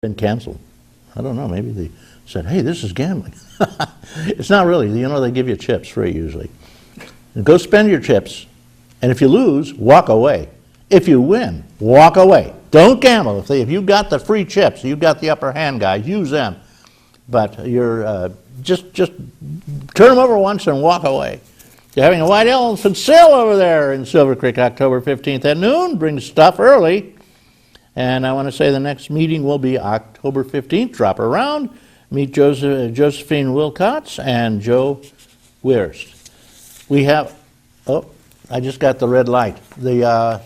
been canceled. I don't know, maybe they said, hey, this is gambling. It's not really. You know, they give you chips free usually. Go spend your chips, and if you lose, walk away. If you win, walk away. Don't gamble. If you got the free chips, you got the upper hand, guys, use them. But you're just turn them over once and walk away. You're having a white elephant sale over there in Silver Creek, October 15th at noon. Bring stuff early. And I want to say the next meeting will be October 15th. Drop around. Meet Josephine Wilcox and Joe Weirst. We have, oh, I just got the red light. The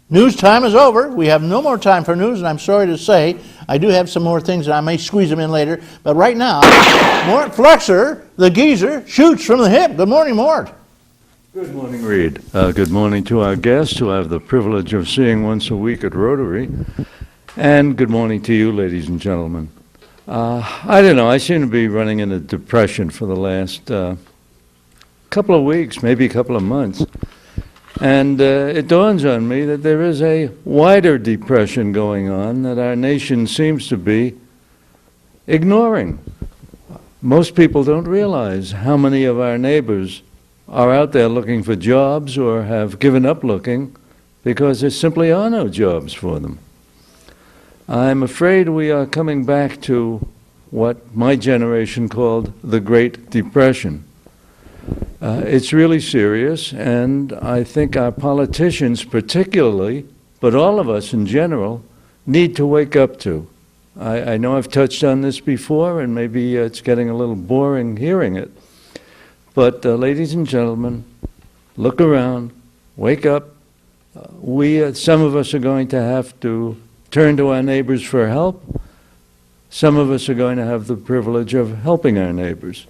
news time is over. We have no more time for news, and I'm sorry to say, I do have some more things, and I may squeeze them in later. But right now, Mort Flexer, the geezer, shoots from the hip. Good morning, Mort. Good morning, Reed. Good morning to our guests, who I have the privilege of seeing once a week at Rotary. And good morning to you, ladies and gentlemen. I don't know, I seem to be running in a depression for the last couple of weeks, maybe a couple of months. And it dawns on me that there is a wider depression going on that our nation seems to be ignoring. Most people don't realize how many of our neighbors are out there looking for jobs or have given up looking because there simply are no jobs for them. I'm afraid we are coming back to what my generation called the Great Depression. It's really serious, and I think our politicians particularly, but all of us in general, need to wake up to. I know I've touched on this before, and maybe it's getting a little boring hearing it. But ladies and gentlemen, look around, wake up. Some of us are going to have to turn to our neighbors for help. Some of us are going to have the privilege of helping our neighbors.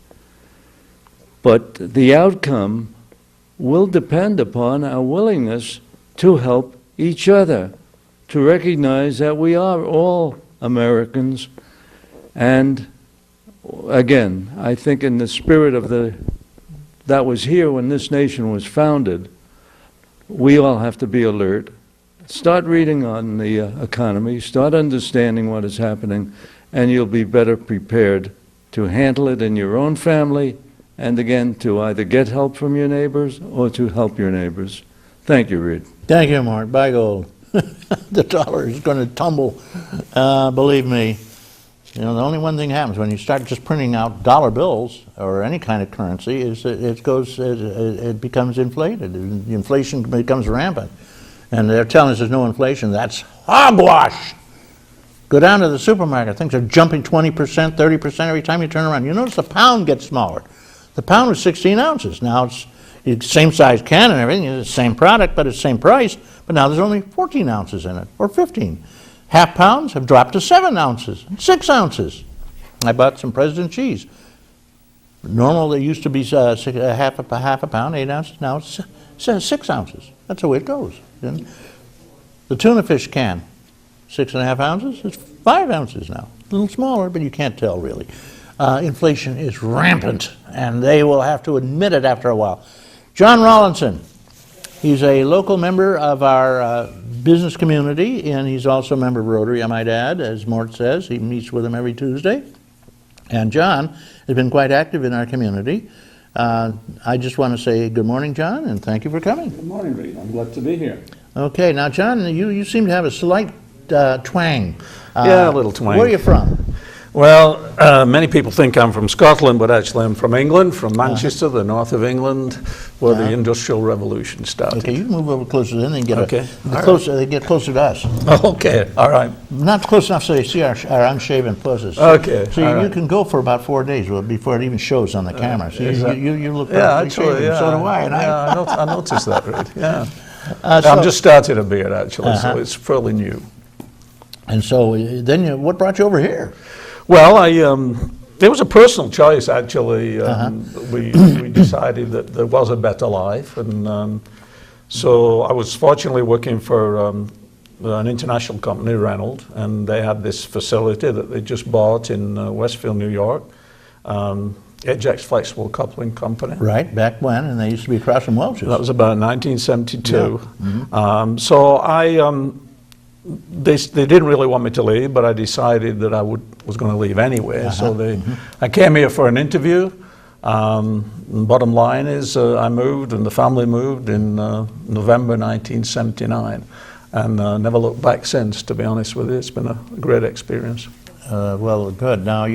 But the outcome will depend upon our willingness to help each other, to recognize that we are all Americans. And again, I think in the spirit of that was here when this nation was founded, we all have to be alert. Start reading on the economy, start understanding what is happening, and you'll be better prepared to handle it in your own family, and again, to either get help from your neighbors or to help your neighbors. Thank you, Reed. Thank you, Mort. Buy gold. The dollar is going to tumble, believe me. You know, the only one thing happens when you start just printing out dollar bills or any kind of currency is it becomes inflated. Inflation becomes rampant. And they're telling us there's no inflation. That's hogwash. Go down to the supermarket. Things are jumping 20%, 30% every time you turn around. You notice the pound gets smaller. The pound was 16 ounces. Now it's the same size can and everything. It's the same product, but it's the same price. But now there's only 14 ounces in it, or 15. Half pounds have dropped to 7 ounces, 6 ounces. I bought some President cheese. Normal, they used to be half a pound, 8 ounces. Now it's 6 ounces. That's the way it goes. And the tuna fish can, 6.5 ounces, it's 5 ounces now. A little smaller, but you can't tell really. Inflation is rampant, and they will have to admit it after a while. John Rawlinson, he's a local member of our business community, and he's also a member of Rotary, I might add, as Mort says. He meets with him every Tuesday. And John has been quite active in our community. I just want to say good morning, John, and thank you for coming. Good morning, Reed. I'm glad to be here. Okay, now, John, you seem to have a slight twang. Yeah, a little twang. Where are you from? Well, many people think I'm from Scotland, but actually I'm from England, from Manchester, the north of England, where the Industrial Revolution started. Okay, you can move a little closer then and get they get closer to us. Okay, all right. Not close enough so they see our unshaven pussies. Okay, so you can go for about 4 days before it even shows on the camera. So you look perfectly shaven, so do I. And I noticed that, Reed, yeah. I'm just started a beard, actually, so it's fairly new. And so then what brought you over here? Well, it was a personal choice, actually. We decided that there was a better life, and so I was fortunately working for an international company, Reynolds, and they had this facility that they just bought in Westfield, New York. Ajax Flexible Coupling Company. Right, back when, and they used to be across from Welch's. That was about 1972. Yeah. Mm-hmm. So I they didn't really want me to leave, but I decided that I was going to leave anyway. So I came here for an interview. Bottom line is I moved and the family moved in November 1979 and never looked back since, to be honest with you. It's been a great experience. Well, good. Now,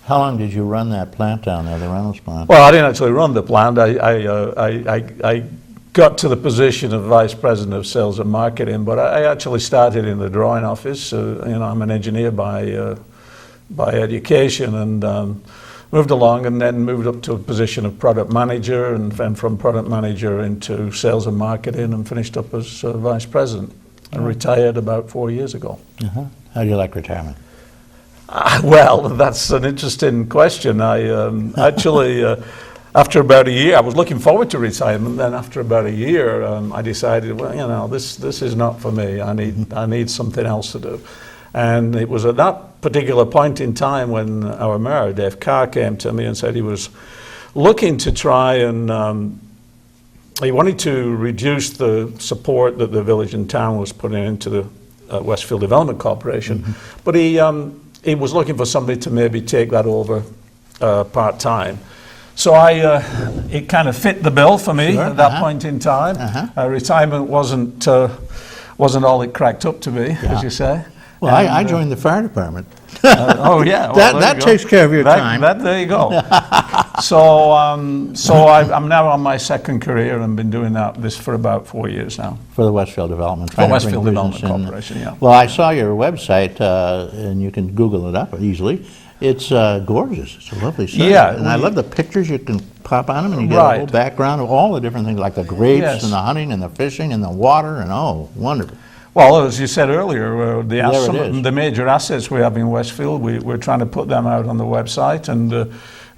how long did you run that plant down there, the Reynolds plant? Well, I didn't actually run the plant. I got to the position of Vice President of Sales and Marketing, but I actually started in the drawing office. I'm an engineer by education, and moved along and then moved up to a position of product manager, and from product manager into sales and marketing, and finished up as Vice President, and retired about 4 years ago. How do you like retirement? Well, that's an interesting question. I actually, after about a year, I was looking forward to retirement. Then, after about a year, I decided, well, this is not for me. I need something else to do. And it was at that particular point in time when our mayor, Dave Carr, came to me and said he was looking to try and he wanted to reduce the support that the village and town was putting into the Westfield Development Corporation, but he was looking for somebody to maybe take that over part-time. So it kind of fit the bill for me at that point in time. Retirement wasn't all it cracked up to be, as you say. Well, I joined the fire department. Oh yeah, well, that takes care of your time. There you go. So I'm now on my second career and been doing this for about 4 years now. For the Westfield Development. For Westfield Development Corporation, yeah. Well, I saw your website, and you can Google it up easily. It's gorgeous. It's a lovely site. Yeah, and I love the pictures you can pop on them, and you get a whole background of all the different things, like the grapes and the hunting and the fishing and the water, and wonderful. Well, as you said earlier, the major assets we have in Westfield, we're trying to put them out on the website, and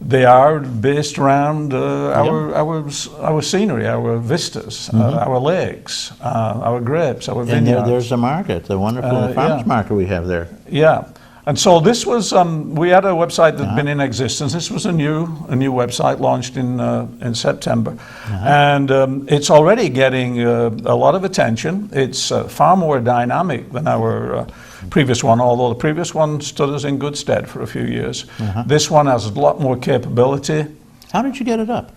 they are based around our scenery, our vistas, our lakes, our grapes, our vineyards. And there's the market, the wonderful farmers market we have there. Yeah. And so this was, we had a website that had been in existence. This was a new website launched in September. And it's already getting a lot of attention. It's far more dynamic than our previous one, although the previous one stood us in good stead for a few years. This one has a lot more capability. How did you get it up?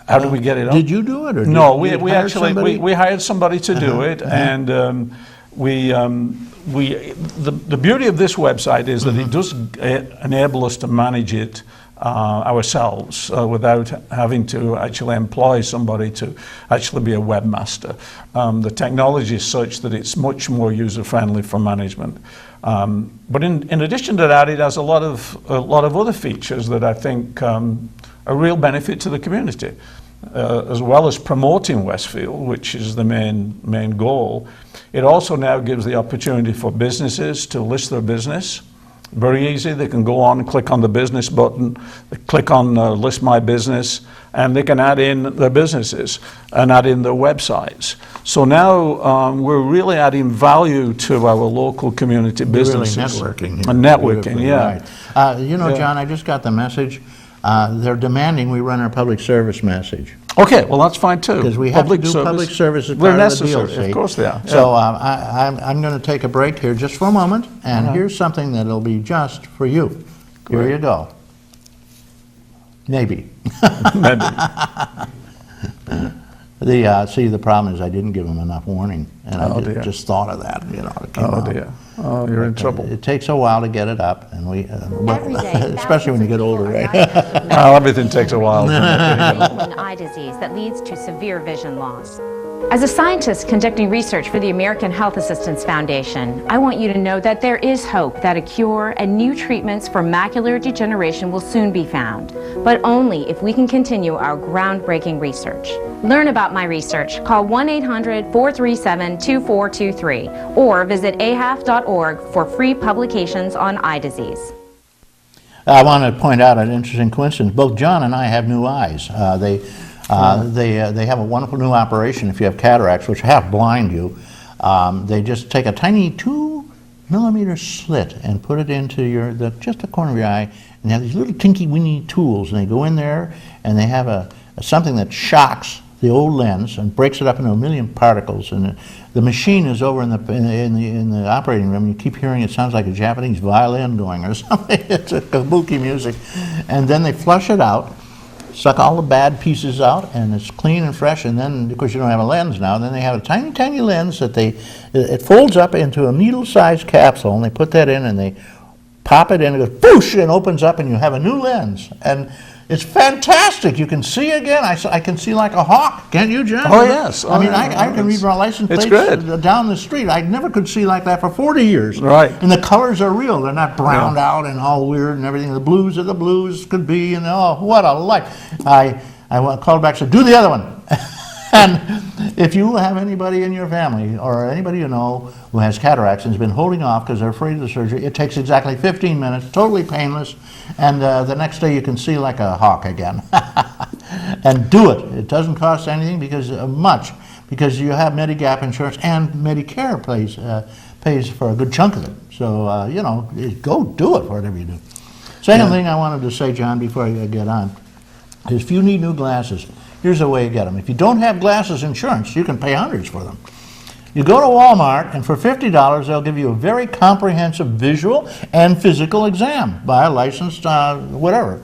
How did we get it up? Did you do it? Or no, we hired somebody to do it, and the beauty of this website is that it does enable us to manage it ourselves without having to actually employ somebody to actually be a webmaster. The technology is such that it's much more user-friendly for management. But in addition to that, it has a lot of other features that I think are a real benefit to the community. As well as promoting Westfield, which is the main goal. It also now gives the opportunity for businesses to list their business. Very easy. They can go on and click on the business button, click on list my business, and they can add in their businesses and add in their websites. So now we're really adding value to our local community businesses. Really networking. And networking, yeah. Right. John, I just got the message. They're demanding we run our public service message. Okay, well that's fine too. Because we have to do public service as part of the deal. Of course they are. So I'm going to take a break here just for a moment, and here's something that'll be just for you. Great. Here you go. Maybe. Maybe. The problem is I didn't give them enough warning, and I just thought of that. Dear. Oh, you're in trouble. It takes a while to get it up, and especially when you get older, right? Well, everything takes a while. An eye disease that leads to severe vision loss. As a scientist conducting research for the American Health Assistance Foundation, I want you to know that there is hope that a cure and new treatments for macular degeneration will soon be found, but only if we can continue our groundbreaking research. Learn about my research. Call 1-800-437-2423 or visit ahaf.org for free publications on eye disease. I want to point out an interesting coincidence. Both John and I have new eyes. They have a wonderful new operation if you have cataracts, which half blind you. They just take a tiny 2-millimeter slit and put it into just the corner of your eye, and they have these little tinky-winky tools, and they go in there and they have something that shocks the old lens and breaks it up into a million particles, and the machine is over in the operating room. You keep hearing it sounds like a Japanese violin going or something. It's a kabuki music, and then they flush it out, suck all the bad pieces out, and it's clean and fresh. And then, of course, you don't have a lens now. Then they have a tiny, tiny lens that it folds up into a needle-sized capsule, and they put that in and they pop it in, and it goes whoosh, and opens up, and you have a new lens. And it's fantastic. You can see again. I can see like a hawk. Can't you, John? Oh, yes. I mean, I can read my license It's plates good. down the street. I never could see like that for 40 years. Right. And the colors are real. They're not browned out and all weird and everything. The blues are the blues could be, and oh, what a life. I called back and said, do the other one. And if you have anybody in your family or anybody you know who has cataracts and has been holding off because they're afraid of the surgery, it takes exactly 15 minutes, totally painless, and the next day you can see like a hawk again. And do it. It doesn't cost anything because you have Medigap insurance, and Medicare pays for a good chunk of it. So, go do it, whatever you do. Second thing I wanted to say, John, before I get on, is if you need new glasses, here's the way you get them. If you don't have glasses insurance, you can pay hundreds for them. You go to Walmart, and for $50, they'll give you a very comprehensive visual and physical exam by a licensed whatever.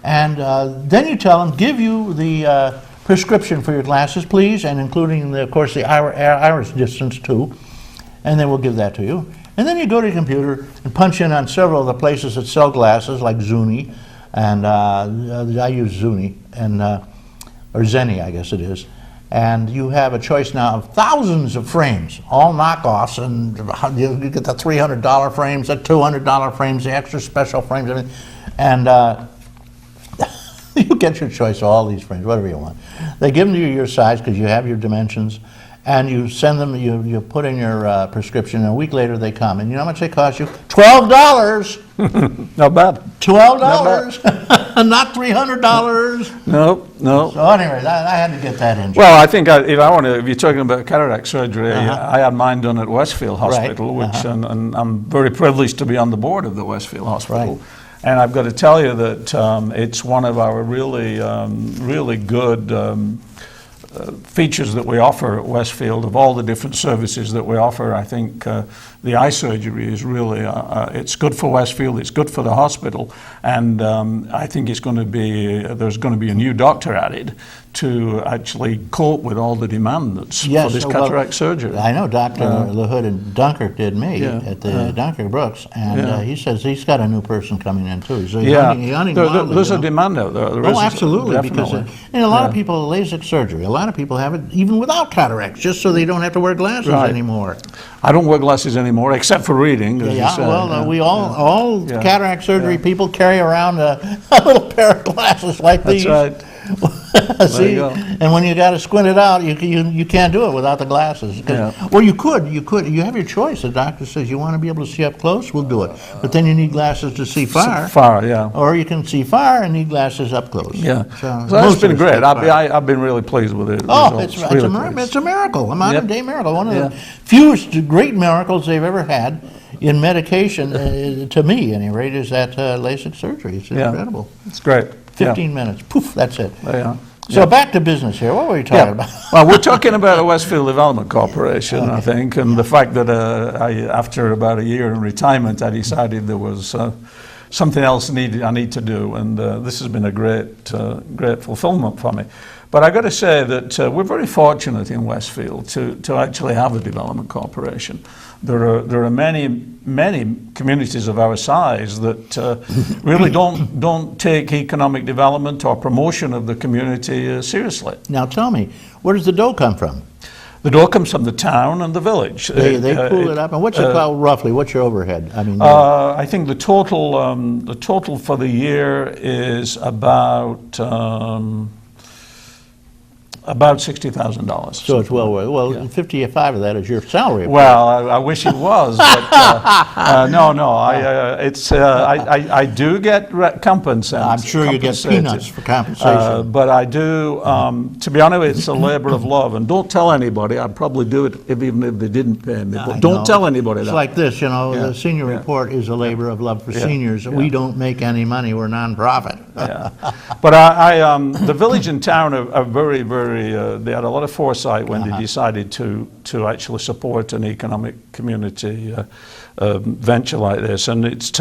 And then you tell them, give you the prescription for your glasses, please, and including, of course, the iris distance, too. And they will give that to you. And then you go to your computer and punch in on several of the places that sell glasses, like Zuni, and I use Zuni, and or Zenni, I guess it is. And you have a choice now of thousands of frames, all knockoffs, and you get the $300 frames, the $200 frames, the extra special frames, everything. And you get your choice of all these frames, whatever you want. They give them to you your size because you have your dimensions, and you send them, you put in your prescription, and a week later they come. And you know how much they cost you? $12! Not bad. $12, not $300. No. So anyway, I had to get that in. Well, I think if you're talking about cataract surgery, I had mine done at Westfield Hospital, which and I'm very privileged to be on the board of the Westfield Hospital. Right. And I've got to tell you that it's one of our really good features that we offer at Westfield. Of all the different services that we offer, I think the eye surgery is really, it's good for Westfield, it's good for the hospital, and I think there's going to be a new doctor added to actually cope with all the demand that's for this cataract surgery. I know Dr. LaHood in Dunkirk did me at the Dunkirk Brooks, and he says he's got a new person coming in too. So there's a demand out there. Oh, absolutely, because and a lot of people, LASIK surgery, a lot of people have it even without cataracts, just so they don't have to wear glasses anymore. I don't wear glasses anymore, except for reading. We all cataract surgery people carry around a little pair of glasses like these. That's right. See, and when you got to squint it out, you can't do it without the glasses. Well, you could. You have your choice. The doctor says you want to be able to see up close, we'll do it. But then you need glasses to see far. Or you can see far and need glasses up close. Yeah. So that's been great. I've been really pleased with it. Oh, it's a miracle, a modern day miracle. One of the fewest great miracles they've ever had in medication, to me, at any rate, is that LASIK surgery. It's incredible. It's great. 15 minutes. Poof, that's it. So back to business here. What were we talking about? Well, we're talking about the Westfield Development Corporation, I think, and the fact that after about a year in retirement, I decided there was something else I need to do, and this has been a great fulfillment for me. But I got to say that we're very fortunate in Westfield to actually have a development corporation. There are many communities of our size that really don't take economic development or promotion of the community seriously. Now tell me, where does the dough come from? The dough comes from the town and the village. They pull it up, and what's it called roughly? What's your overhead? I mean, I think the total for the year is about $60,000. So it's well worth. Well, 55 of that is your salary. Well, I wish it was, but no. I do get compensation. I'm sure you get peanuts for compensation. But I do. To be honest, it's a labor of love, and don't tell anybody. I'd probably do it even if they didn't pay me. But don't tell anybody that. It's like this, the senior report is a labor of love for seniors. We don't make any money. We're nonprofit. But the village and town are very, very they had a lot of foresight when they decided to actually support an economic community venture like this, and it's